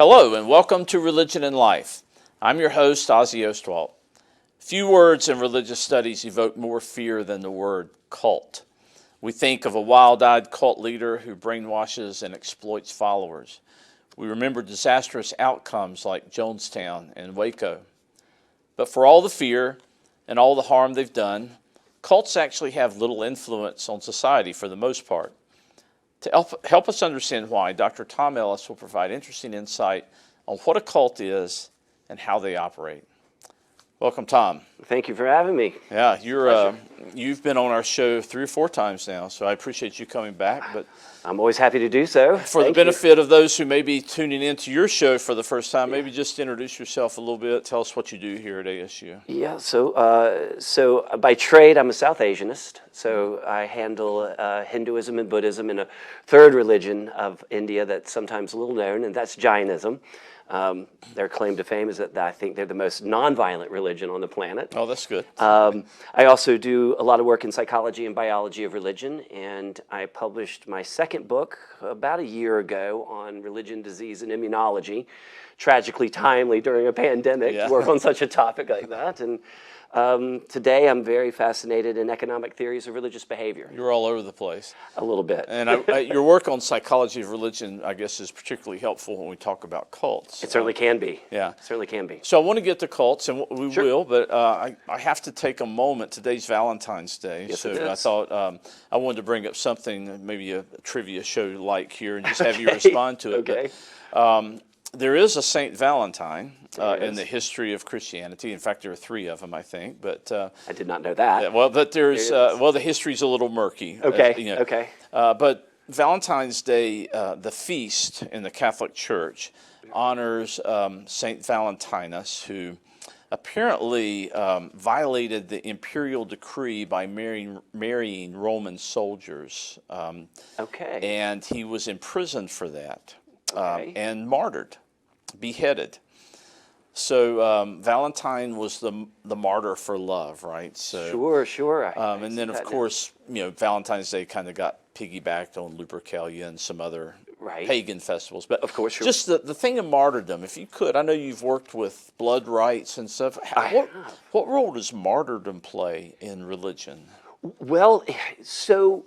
Hello and welcome to Religion and Life. I'm your host, Ozzie. Few words in religious studies evoke more fear than the word cult. We think of a wild-eyed cult leader who brainwashes and exploits followers. We remember disastrous outcomes like Jonestown and Waco. But for all the fear and all the harm they've done, cults actually have little influence on society for the most part. To help us understand why, Dr. Tom Ellis will provide interesting insight on what a cult is and how they operate. Welcome, Tom. Thank you for having me. Yeah, you've been on our show 3 or 4 times now, so I appreciate you coming back. But I'm always happy to do so. For the benefit of those who may be tuning into your show for the first time, maybe just introduce yourself a little bit. Tell us what you do here at ASU. Yeah, so by trade, I'm a South Asianist. So I handle Hinduism and Buddhism and a third religion of India that's sometimes little known, and that's Jainism. Their claim to fame is that I think they're the most nonviolent religion on the planet. Oh, that's good. I also do a lot of work in psychology and biology of religion, and I published my second book about a year ago on religion, disease, and immunology. Tragically timely during a pandemic to work on such a topic like that. And today I'm very fascinated in economic theories of religious behavior. You're all over the place. A little bit. And your work on psychology of religion, I guess, is particularly helpful when we talk about cults. It certainly can be. Yeah. It certainly can be. So I want to get to cults, and we will, but I have to take a moment. Today's Valentine's Day. Yes, so it is. I thought I wanted to bring up something, maybe a trivia show like here, and just have you respond to it. Okay. But, there is a Saint Valentine in the history of Christianity. In fact, there are 3 of them, I think. But I did not know that. well, but there's the history's a little murky. Okay. Okay. But Valentine's Day, the feast in the Catholic Church, honors Saint Valentinus, who apparently violated the imperial decree by marrying Roman soldiers. And he was imprisoned for that and martyred. Beheaded. So Valentine was the martyr for love, right? So Sure. And then of course, Valentine's Day kind of got piggybacked on Lupercalia and some other pagan festivals. But of course, just the thing of martyrdom, if you could, I know you've worked with blood rites and stuff. What role does martyrdom play in religion? Well, so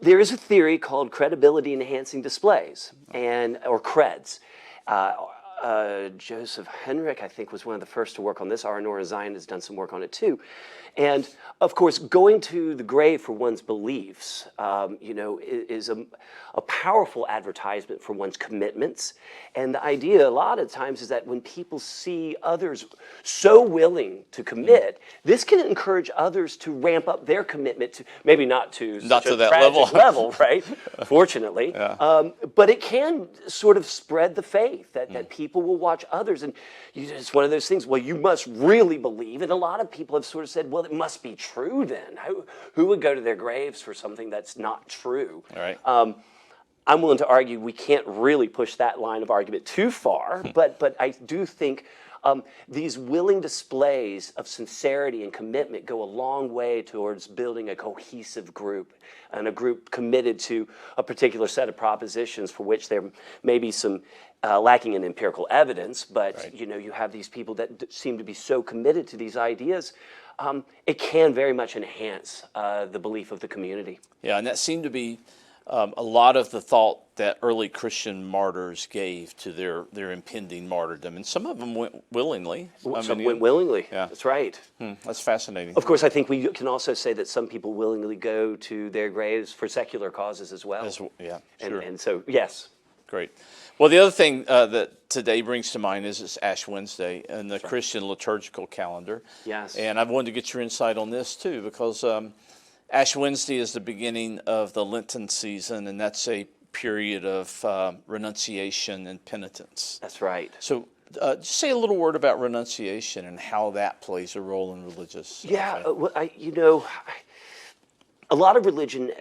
there is a theory called credibility enhancing displays, or creds. Joseph Henrich, I think, was one of the first to work on this. R. Nora Zion has done some work on it too. And of course, going to the grave for one's beliefs, is a powerful advertisement for one's commitments. And the idea a lot of times is that when people see others so willing to commit, this can encourage others to ramp up their commitment to, maybe not to such a tragic level, right? Fortunately. But it can sort of spread the faith that people will watch others. And it's one of those things, well, you must really believe. And a lot of people have sort of said, well, it must be true then. Who would go to their graves for something that's not true? All right. I'm willing to argue we can't really push that line of argument too far, but I do think these willing displays of sincerity and commitment go a long way towards building a cohesive group, and a group committed to a particular set of propositions for which there may be some lacking in empirical evidence, but you have these people that seem to be so committed to these ideas. It can very much enhance the belief of the community. Yeah, and that seemed to be a lot of the thought that early Christian martyrs gave to their impending martyrdom, and some of them went willingly. Some went willingly. Yeah. That's right. That's fascinating. Of course, I think we can also say that some people willingly go to their graves for secular causes as well. Yeah, sure. And so, yes. Great. Well, the other thing that today brings to mind is it's Ash Wednesday in the Christian liturgical calendar. Yes. And I wanted to get your insight on this too, because Ash Wednesday is the beginning of the Lenten season, and that's a period of renunciation and penitence. That's right. So just say a little word about renunciation and how that plays a role in religious. Well, a lot of religion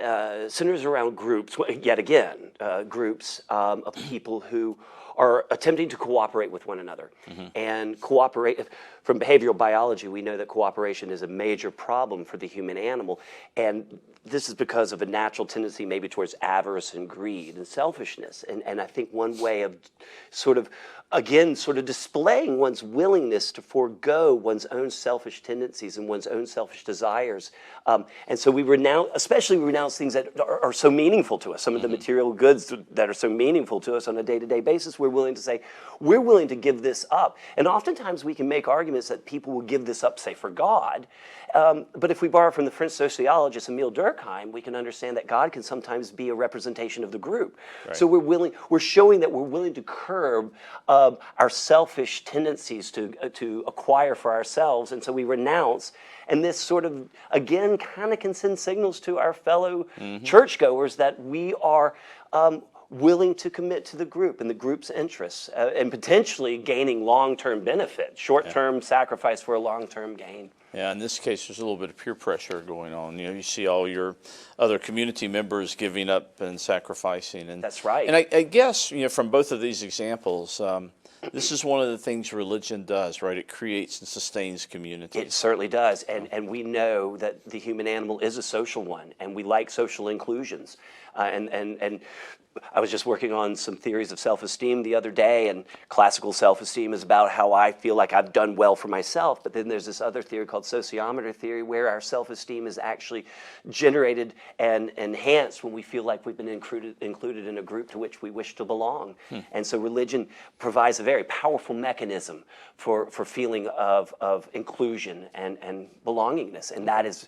centers around groups, yet again, groups of people who are attempting to cooperate with one another. And cooperate, from behavioral biology, we know that cooperation is a major problem for the human animal. And this is because of a natural tendency maybe towards avarice and greed and selfishness. And I think one way of sort of displaying one's willingness to forego one's own selfish tendencies and one's own selfish desires. And so we renounce things that are so meaningful to us, some of the material goods that are so meaningful to us on a day-to-day basis. We're willing to say, we're willing to give this up. And oftentimes we can make arguments that people will give this up, say, for God. But if we borrow from the French sociologist Emile Durkheim, we can understand that God can sometimes be a representation of the group. Right. So we're showing that we're willing to curb our selfish tendencies to acquire for ourselves, and so we renounce. And this sort of, again, kind of can send signals to our fellow churchgoers that we are willing to commit to the group and the group's interests, and potentially gaining long-term benefit, short-term sacrifice for a long-term gain. Yeah, in this case, there's a little bit of peer pressure going on. You know, you see all your other community members giving up and sacrificing. And that's right. And I guess, you know, from both of these examples, this is one of the things religion does, right? It creates and sustains community. It certainly does. And we know that the human animal is a social one, and we like social inclusions. And I was just working on some theories of self-esteem the other day, and classical self-esteem is about how I feel like I've done well for myself. But then there's this other theory called sociometer theory, where our self-esteem is actually generated and enhanced when we feel like we've been included in a group to which we wish to belong. And so religion provides a very powerful mechanism for feeling of inclusion and belongingness, and that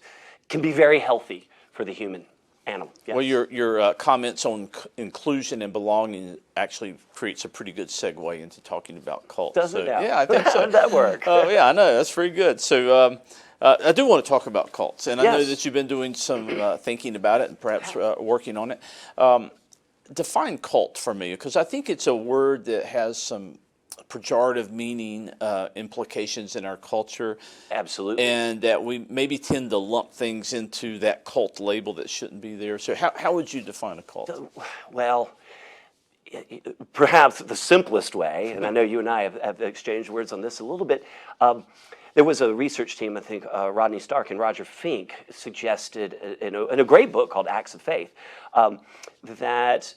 can be very healthy for the human animal. Yes. Well, your comments on inclusion and belonging actually creates a pretty good segue into talking about cults. Does it now? Yeah, I think so. How did that work? Oh, yeah, I know. That's very good. So I do want to talk about cults, and I know Yes. that you've been doing some thinking about it and perhaps working on it. Define cult for me, because I think it's a word that has some pejorative meaning implications in our culture. Absolutely. And that we maybe tend to lump things into that cult label that shouldn't be there. So how would you define a cult? Well, perhaps the simplest way, and I know you and I have exchanged words on this a little bit, there was a research team, I think Rodney Stark and Roger Fink suggested in a great book called Acts of Faith, that,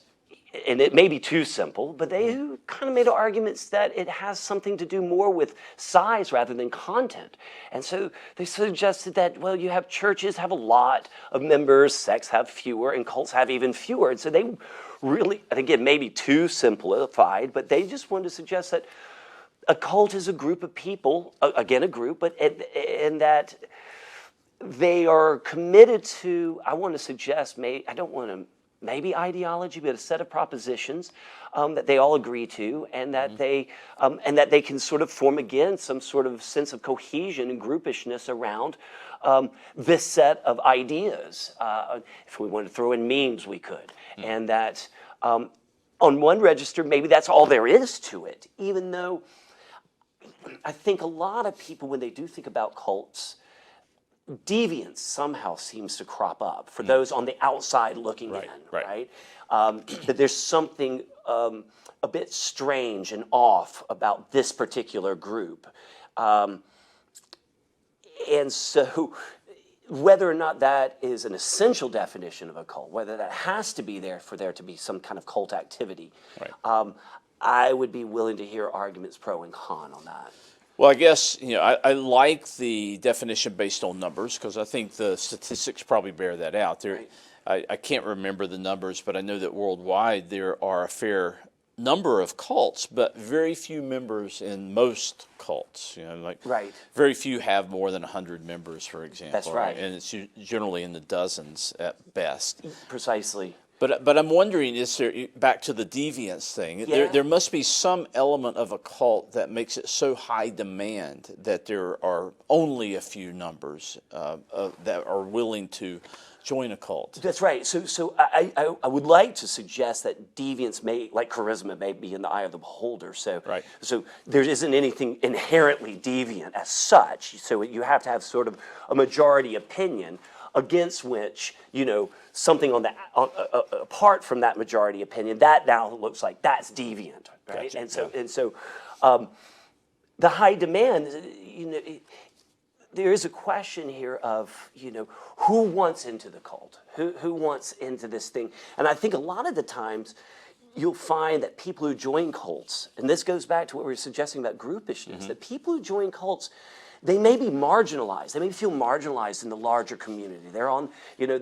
and it may be too simple, but they kind of made arguments that it has something to do more with size rather than content. And so they suggested that, well, you have churches have a lot of members, sects have fewer, and cults have even fewer. And so they really, and again, maybe too simplified, but they just wanted to suggest that a cult is a group of people, again, a group, but and that they are committed to, I want to suggest, maybe ideology, but a set of propositions that they all agree to, and that they can sort of form again some sort of sense of cohesion and groupishness around this set of ideas. If we wanted to throw in memes, we could, and that on one register, maybe that's all there is to it. Even though I think a lot of people, when they do think about cults, deviance somehow seems to crop up for those on the outside looking in, right? That there's something a bit strange and off about this particular group. And so whether or not that is an essential definition of a cult, whether that has to be there for there to be some kind of cult activity, I would be willing to hear arguments pro and con on that. Well, I guess, I like the definition based on numbers, because I think the statistics probably bear that out. I can't remember the numbers, but I know that worldwide there are a fair number of cults, but very few members in most cults. Very few have more than 100 members, for example. That's right. And it's generally in the dozens at best. Precisely. But I'm wondering, is there, back to the deviance thing, there must be some element of a cult that makes it so high demand that there are only a few numbers that are willing to join a cult. That's right. So I would like to suggest that deviance like charisma, may be in the eye of the beholder. So there isn't anything inherently deviant as such. So you have to have sort of a majority opinion against which, something on the apart from that majority opinion, that now looks like that's deviant, right? Gotcha. And so the high demand, there is a question here of, who wants into the cult? Who wants into this thing? And I think a lot of the times you'll find that people who join cults, and this goes back to what we were suggesting about groupishness, that people who join cults, they may be marginalized. They may feel marginalized in the larger community. They're on, they're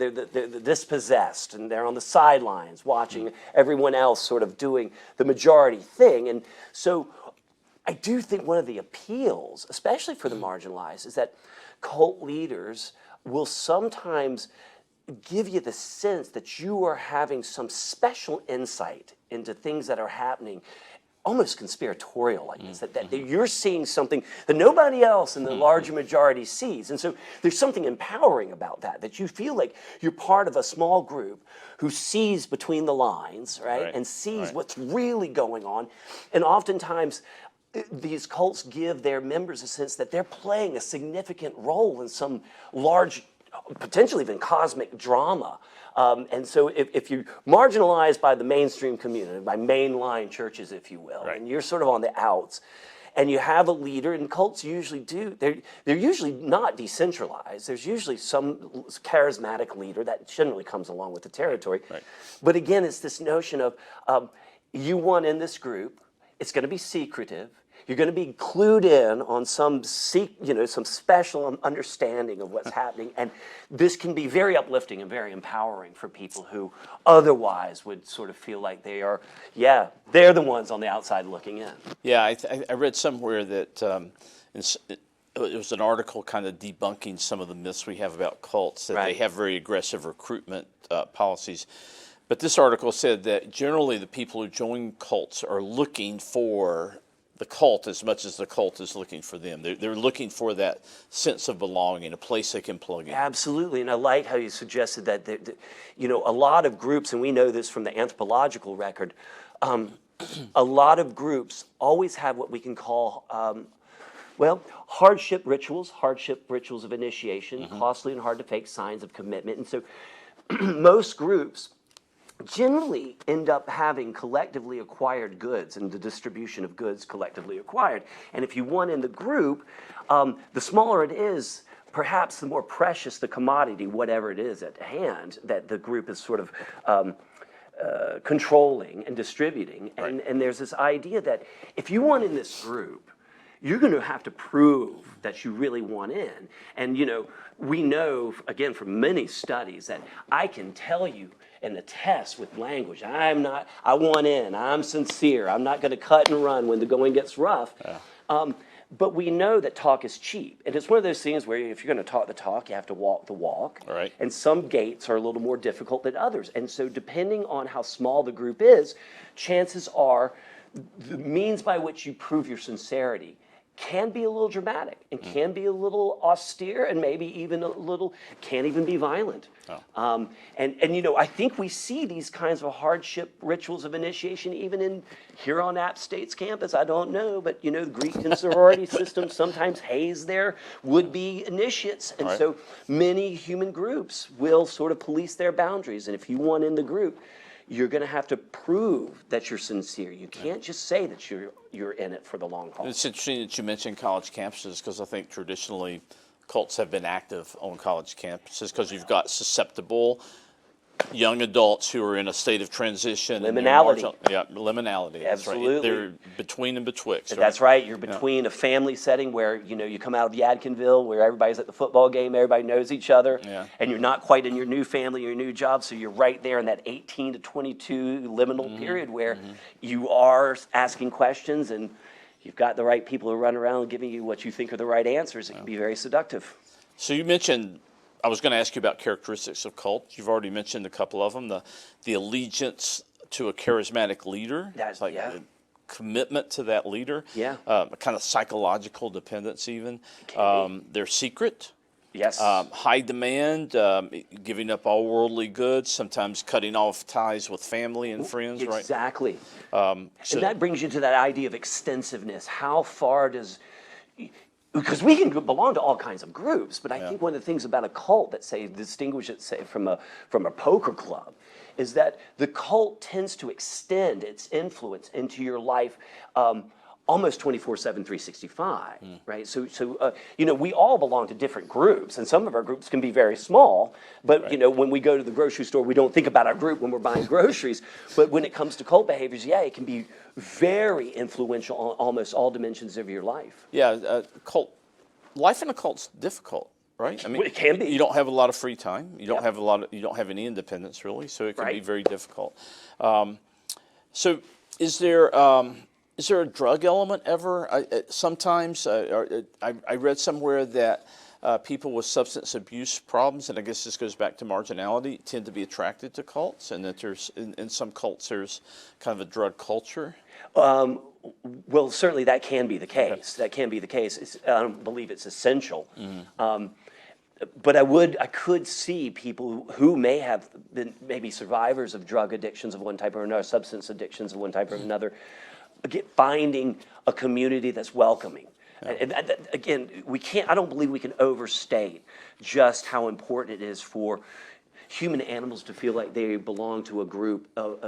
dispossessed, and they're on the sidelines watching everyone else sort of doing the majority thing. And so I do think one of the appeals, especially for the marginalized, is that cult leaders will sometimes give you the sense that you are having some special insight into things that are happening, almost conspiratorial like this, that you're seeing something that nobody else in the larger majority sees. And so there's something empowering about that you feel like you're part of a small group who sees between the lines, right? And sees what's really going on. And oftentimes, these cults give their members a sense that they're playing a significant role in some large, potentially even cosmic drama. And so if you're marginalized by the mainstream community, by mainline churches, if you will, and you're sort of on the outs, and you have a leader, and cults usually they're usually not decentralized. There's usually some charismatic leader that generally comes along with the territory. But again, it's this notion of you want in this group, it's going to be secretive. You're going to be clued in on some special understanding of what's happening, and this can be very uplifting and very empowering for people who otherwise would sort of feel like they're the ones on the outside looking in. Yeah, I read somewhere that it was an article kind of debunking some of the myths we have about cults, that they have very aggressive recruitment policies. But this article said that generally the people who join cults are looking for the cult as much as the cult is looking for them. They're looking for that sense of belonging, a place they can plug in. Absolutely, and I like how you suggested that, a lot of groups, and we know this from the anthropological record, a lot of groups always have what we can call, hardship rituals of initiation, costly and hard to fake signs of commitment. And so most groups generally end up having collectively acquired goods and the distribution of goods collectively acquired. And if you want in the group, the smaller it is, perhaps the more precious the commodity, whatever it is at hand, that the group is sort of controlling and distributing. And there's this idea that if you want in this group, you're going to have to prove that you really want in. And, we know, again, from many studies that I can tell you and attest with language, I want in, I'm sincere, I'm not going to cut and run when the going gets rough. But we know that talk is cheap. And it's one of those things where if you're going to talk the talk, you have to walk the walk. And some gates are a little more difficult than others. And so depending on how small the group is, chances are the means by which you prove your sincerity can be a little dramatic and can be a little austere and maybe even can't even be violent. I think we see these kinds of hardship rituals of initiation even here on App State's campus. I don't know, but the Greek and sorority system sometimes haze their would-be initiates. And so many human groups will sort of police their boundaries. And if you want in the group, you're going to have to prove that you're sincere. You can't just say that you're in it for the long haul. It's interesting that you mentioned college campuses, because I think traditionally cults have been active on college campuses because you've got susceptible young adults who are in a state of transition. Liminality. Liminality. That's Absolutely. right. They're between and betwixt. That's right. You're between a family setting where, you come out of Yadkinville where everybody's at the football game, everybody knows each other, and you're not quite in your new family, your new job, so you're right there in that 18 to 22 liminal period where you are asking questions and you've got the right people who run around giving you what you think are the right answers. It can be very seductive. So you mentioned, I was going to ask you about characteristics of cults. You've already mentioned a couple of them. The allegiance to a charismatic leader. That's the commitment to that leader. A kind of psychological dependence even. They're secret. Yes. High demand, giving up all worldly goods, sometimes cutting off ties with family and friends, exactly. right? And that brings you to that idea of extensiveness. How far does... because we can belong to all kinds of groups, but I think one of the things about a cult that say distinguish it say from a poker club is that the cult tends to extend its influence into your life almost 24/7, 365, right? So you know, we all belong to different groups, and some of our groups can be very small, but you know, when we go to the grocery store, we don't think about our group when we're buying groceries, but when it comes to cult behaviors, yeah, it can be very influential on almost all dimensions of your life. Yeah, life in a cult's difficult, right? I mean, It can be. You don't have a lot of free time. You don't have you don't have any independence really, so it can be very difficult. So, is there a drug element ever? Sometimes I read somewhere that people with substance abuse problems, and I guess this goes back to marginality, tend to be attracted to cults, and that there's in some cults there's kind of a drug culture. Well, certainly that can be the case. That can be the case. I don't believe it's essential. But I could see people who may have been maybe survivors of drug addictions of one type or another, substance addictions of one type or another, finding a community that's welcoming. And again, I don't believe we can overstate just how important it is for human animals to feel like they belong to a group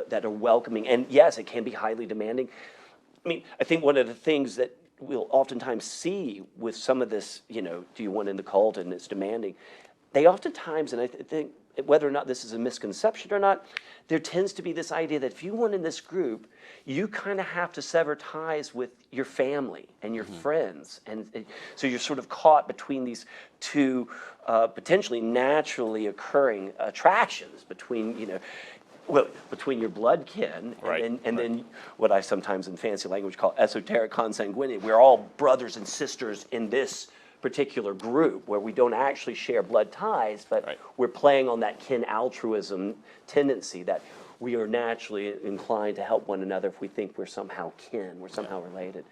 that are welcoming. And yes, it can be highly demanding. I mean, I think one of the things that we'll oftentimes see with some of this, you know, do you want in the cult and it's demanding, they oftentimes, and I think whether or not this is a misconception or not, there tends to be this idea that if you want in this group, you kind of have to sever ties with your family and your friends. And so you're sort of caught between these two potentially naturally occurring attractions between, you know, well, between your blood kin and then what I sometimes in fancy language call esoteric consanguinity. We're all brothers and sisters in this particular group where we don't actually share blood ties, but we're playing on that kin altruism tendency that we are naturally inclined to help one another if we think we're somehow kin, we're somehow related.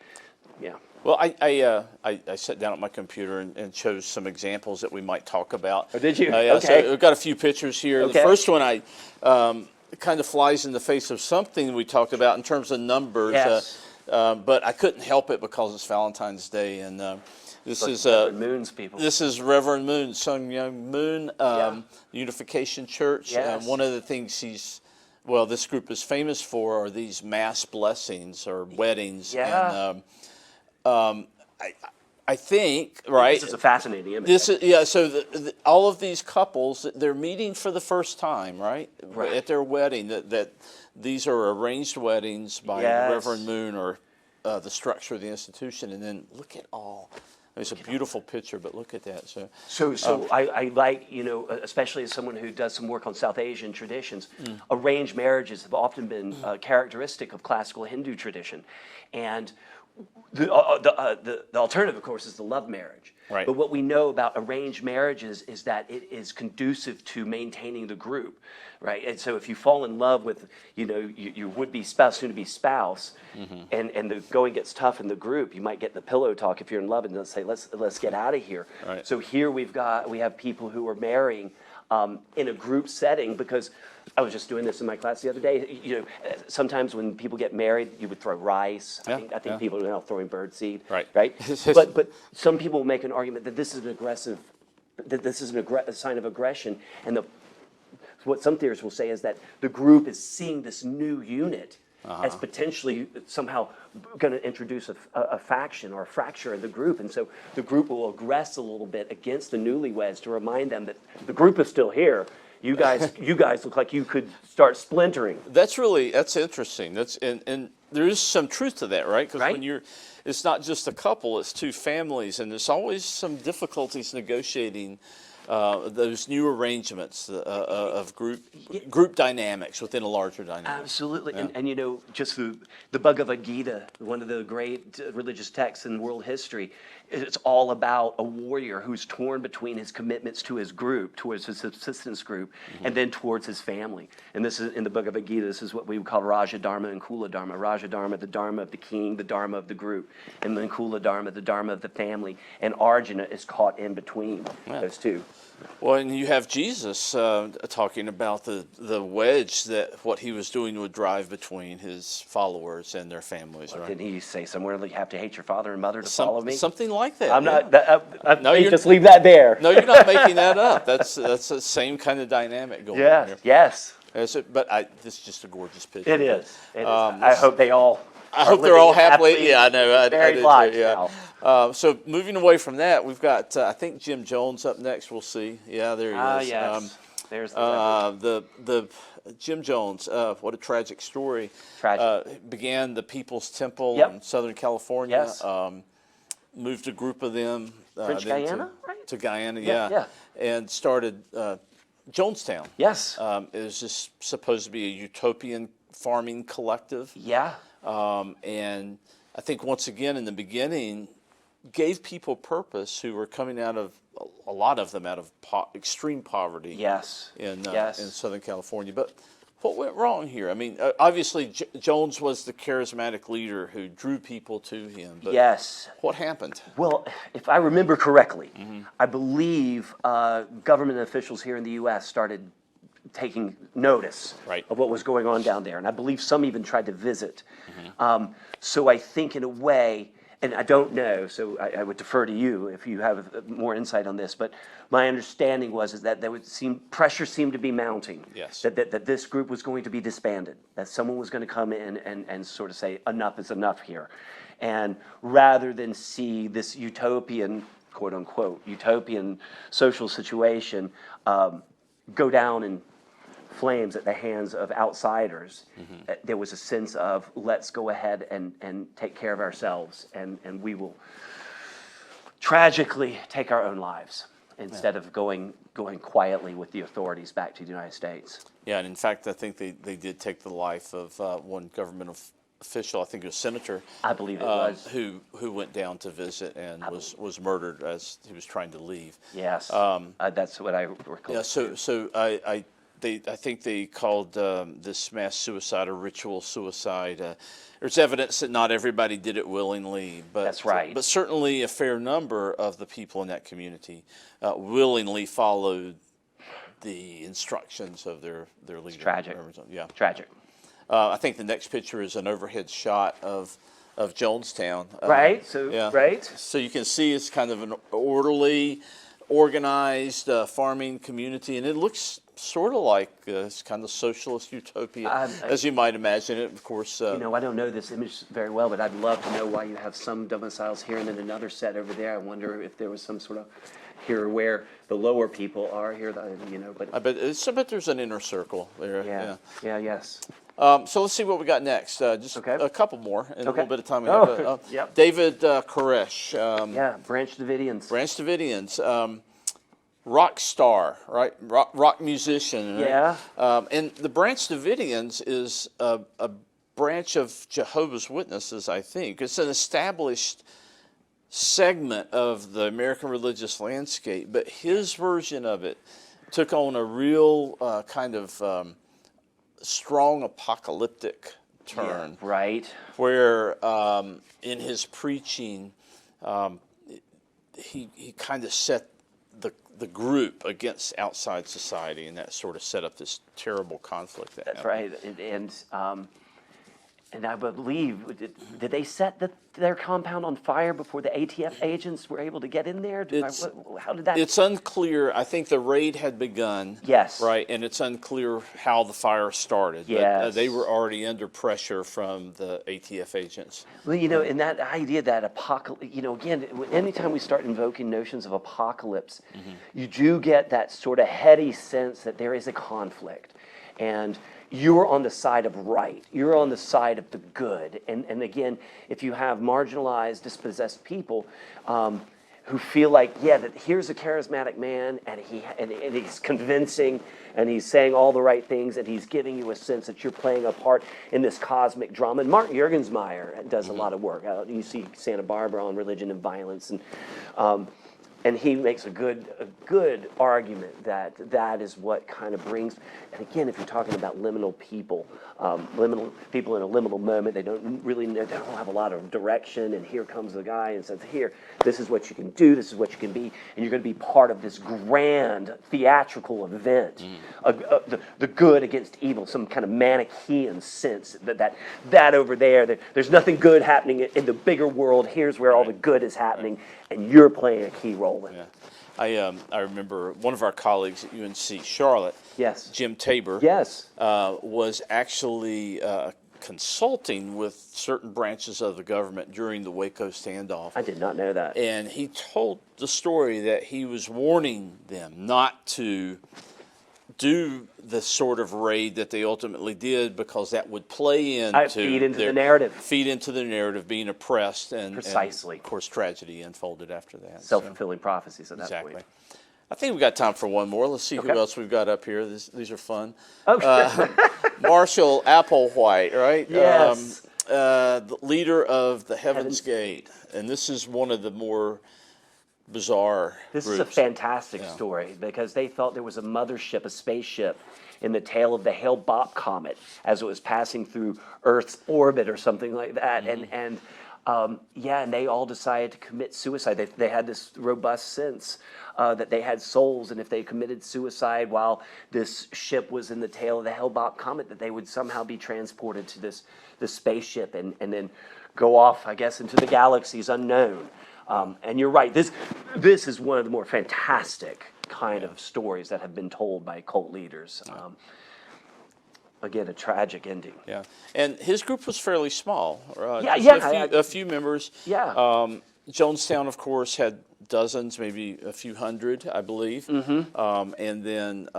Yeah. Well, I sat down at my computer and chose some examples that we might talk about. Oh, did you? Yeah, okay. So I've got a few pictures here. Okay. The first one it kind of flies in the face of something we talked about in terms of numbers. Yes. But I couldn't help it because it's Valentine's Day, and this is Reverend Moon's people. This is Reverend Moon, Sung Young Moon, Unification Church. Yes. One of the things this group is famous for are these mass blessings or weddings. Yeah. And I think, right? This is a fascinating image. This is so all of these couples, they're meeting for the first time, right? At their wedding. That these are arranged weddings by Reverend Moon or the structure of the institution. And then look at all. It's a beautiful picture, but look at that. So I like, you know, especially as someone who does some work on South Asian traditions, arranged marriages have often been characteristic of classical Hindu tradition, and the alternative, of course, is the love marriage. Right. But what we know about arranged marriages is that it is conducive to maintaining the group, right? And so if you fall in love with, you know, your would-be spouse, soon-to-be spouse, and the going gets tough in the group, you might get the pillow talk if you're in love, and they'll say, let's get out of here. Right. So here we have people who are marrying in a group setting, because I was just doing this in my class the other day. You know, sometimes when people get married, you would throw rice. I think people are now throwing birdseed. Right. But some people will make an argument that this is a sign of aggression, and what some theorists will say is that the group is seeing this new unit as potentially somehow going to introduce a faction or a fracture in the group. And so the group will aggress a little bit against the newlyweds to remind them that the group is still here. You guys look like you could start splintering. That's interesting. And there is some truth to that, right? Because when it's not just a couple, it's two families, and there's always some difficulties negotiating those new arrangements of group dynamics within a larger dynamic. Absolutely. And you know, just the Bhagavad Gita, one of the great religious texts in world history, it's all about a warrior who's torn between his commitments to his group, towards his subsistence group, and then towards his family. And this is in the Bhagavad Gita, this is what we would call Raja Dharma and Kula Dharma. Raja Dharma, the Dharma of the king, the Dharma of the group, and then Kula Dharma, the Dharma of the family. And Arjuna is caught in between those two. Well, and you have Jesus talking about the wedge that what he was doing would drive between his followers and their families, right? Didn't he say somewhere that you have to hate your father and mother to follow me? Something like that. I'm yeah. not. No, you're just leave that there. No, you're not making that up. That's the same kind of dynamic going on here. Yes. But this is just a gorgeous picture. It is. I hope they all. I hope they're all happily. happily Yeah, I know. married I lives do, yeah. now. So moving away from that, we've got I think Jim Jones up next. We'll see. Yeah, there he is. Yes. There's the Jim Jones. What a tragic story. Tragic. Began the People's Temple Yep. in Southern California. Yes. Moved a group of them French then Guiana, right? to Guyana, Yeah. and started Jonestown. Yes. It was just supposed to be a utopian farming collective. Yeah. And I think once again in the beginning gave people purpose who were coming out of a lot of them out of extreme poverty. Yes. In Yes. Southern California. But what went wrong here? I mean, obviously Jones was the charismatic leader who drew people to him. But Yes. what happened? Well, if I remember correctly, I believe government officials here in the U.S. started taking notice Right. of what was going on down there, and I believe some even tried to visit. So I think in a way, and I don't know, so I would defer to you if you have more insight on this, but my understanding is that pressure seemed to be mounting. Yes. That this group was going to be disbanded, that someone was going to come in and sort of say, enough is enough here. And rather than see this utopian, quote unquote, utopian social situation go down in flames at the hands of outsiders, there was a sense of let's go ahead and take care of ourselves, and we will tragically take our own lives instead of going quietly with the authorities back to the United States. Yeah, and in fact, I think they did take the life of one government official, I think it was senator. I believe it was. Who went down to visit and was murdered as he was trying to leave. Yes, that's what I recall. Yeah, so I think they called this mass suicide a ritual suicide. There's evidence that not everybody did it willingly, but That's right. But certainly a fair number of the people in that community willingly followed the instructions of their leader. It's tragic. Yeah, Tragic. I think the next picture is an overhead shot of Jonestown. Right. So yeah. right. So you can see it's kind of an orderly, organized farming community, and it looks sort of like it's kind of socialist utopia, as you might imagine it. Of course, I don't know this image very well, but I'd love to know why you have some domiciles here and then another set over there. I wonder if there was some sort of here where the lower people are here, but I bet there's an inner circle there. yeah, yes. So let's see what we got next. Just a couple more in a little bit of time we have. Yep. David Koresh. Branch Davidians. Branch Davidians. Rock star, right? Rock musician. Right? Yeah. And the Branch Davidians is a branch of Jehovah's Witnesses, I think. It's an established segment of the American religious landscape, but his version of it took on a real kind of strong apocalyptic turn. Yeah, right. Where in his preaching, he kind of set the group against outside society, and that sort of set up this terrible conflict. That's right, and I believe, did they set their compound on fire before the ATF agents were able to get in there? How did that? It's unclear. I think the raid had begun. Yes. Right, and it's unclear how the fire started. Yes. But they were already under pressure from the ATF agents. Well, and that idea that apocalypse, again, anytime we start invoking notions of apocalypse, you do get that sort of heady sense that there is a conflict. And you're on the side of right. You're on the side of the good. And again, if you have marginalized, dispossessed people who feel like, that here's a charismatic man, and he's convincing, and he's saying all the right things, and he's giving you a sense that you're playing a part in this cosmic drama. And Mark Juergensmeyer does a lot of work. You see Santa Barbara on religion and violence, and And he makes a good argument that that is what kind of brings, and again, if you're talking about liminal people in a liminal moment, they don't really know, they don't have a lot of direction, and here comes the guy and says, here, this is what you can do, this is what you can be, and you're going to be part of this grand theatrical event, the good against evil, some kind of Manichaean sense that over there, there's nothing good happening in the bigger world, here's where all the good is happening, and you're playing a key role in it. I remember one of our colleagues at UNC Charlotte, Yes. Jim Tabor, Yes. was actually consulting with certain branches of the government during the Waco standoff. I did not know that. And he told the story that he was warning them not to do the sort of raid that they ultimately did, because that would play into feed into the narrative. Feed into the narrative, being oppressed, and Precisely. And of course, tragedy unfolded after that. Self-fulfilling prophecies at that Exactly. point. I think we've got time for one more. Let's see who else we've got up here. These are fun. Oh, sure. Marshall Applewhite, right? Yes. The leader of the Heaven's Gate, and this is one of the more bizarre This groups. is a fantastic story, because they thought there was a mothership, a spaceship, in the tail of the Hale-Bopp comet as it was passing through Earth's orbit or something like that. And they all decided to commit suicide. They had this robust sense that they had souls, and if they committed suicide while this ship was in the tail of the Hale-Bopp comet, that they would somehow be transported to this spaceship and then go off, I guess, into the galaxies unknown. And you're right, this is one of the more fantastic kind of stories that have been told by cult leaders. Again, a tragic ending. Yeah, and his group was fairly small. A few members. Yeah. Jonestown, of course, had dozens, maybe a few hundred, I believe. And then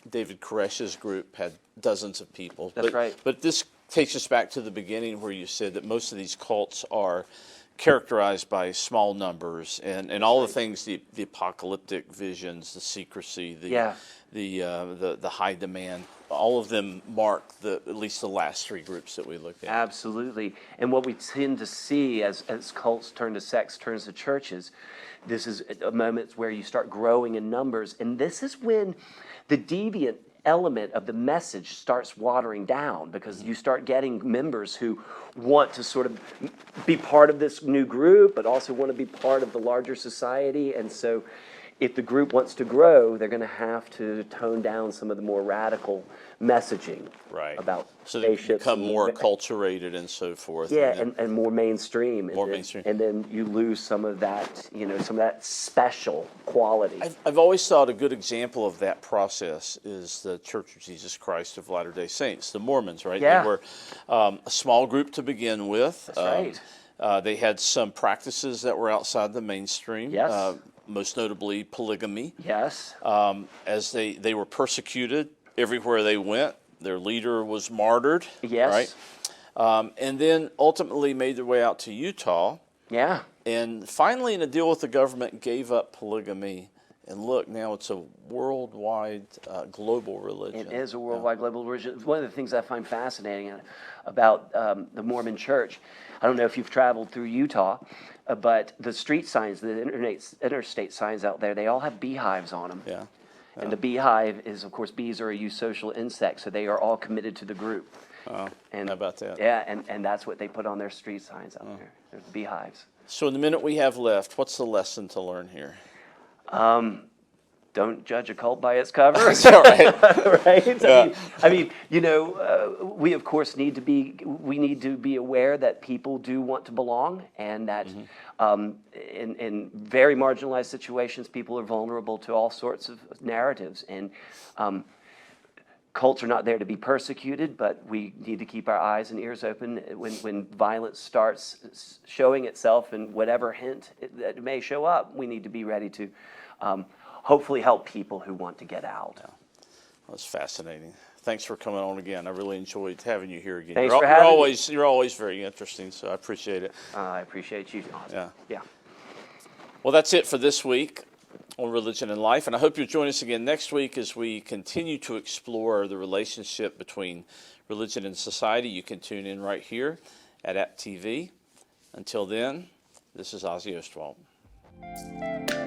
David Koresh's group had dozens of people. That's right. But this takes us back to the beginning, where you said that most of these cults are characterized by small numbers and all the things, the apocalyptic visions, the secrecy, the high demand. All of them mark at least the last three groups that we looked at. Absolutely. And what we tend to see as cults turn to sects, turns to churches, this is a moment where you start growing in numbers. And this is when the deviant element of the message starts watering down, because you start getting members who want to sort of be part of this new group, but also want to be part of the larger society. And so if the group wants to grow, they're going to have to tone down some of the more radical messaging about so they spaceships. become more acculturated and so forth. Yeah, and more mainstream. Mainstream. And then you lose some of that, some of that special quality. I've always thought a good example of that process is the Church of Jesus Christ of Latter-day Saints, the Mormons, right? Yeah. They were a small group to begin with. That's right. They had some practices that were outside the mainstream. Yes. Most notably polygamy. Yes. As they were persecuted everywhere they went. Their leader was martyred. Yes. Right? And then ultimately made their way out to Utah. Yeah. And finally, in a deal with the government, gave up polygamy. And look, now it's a worldwide, global religion. It is a worldwide global religion. One of the things I find fascinating about the Mormon Church, I don't know if you've traveled through Utah, but the street signs, the interstate signs out there, they all have beehives on them. Yeah. And the beehive is, of course, bees are a eusocial insect, so they are all committed to the group. Oh, and how about that? Yeah, and that's what they put on their street signs out there. They're the beehives. So in the minute we have left, what's the lesson to learn here? Don't judge a cult by its cover. That's all right. Right? Yeah. I mean, we of course need to be aware that people do want to belong, and that in very marginalized situations, people are vulnerable to all sorts of narratives, and cults are not there to be persecuted, but we need to keep our eyes and ears open when violence starts showing itself, and whatever hint that may show up, we need to be ready to hopefully help people who want to get out. Yeah. That's fascinating. Thanks for coming on again. I really enjoyed having you here again. Thanks for having me. You're always very interesting, so I appreciate it. I appreciate you, Ozzie. Yeah. Well, that's it for this week on Religion and Life, and I hope you'll join us again next week as we continue to explore the relationship between religion and society. You can tune in right here at App TV. Until then, this is Ozzie Ostwald. you.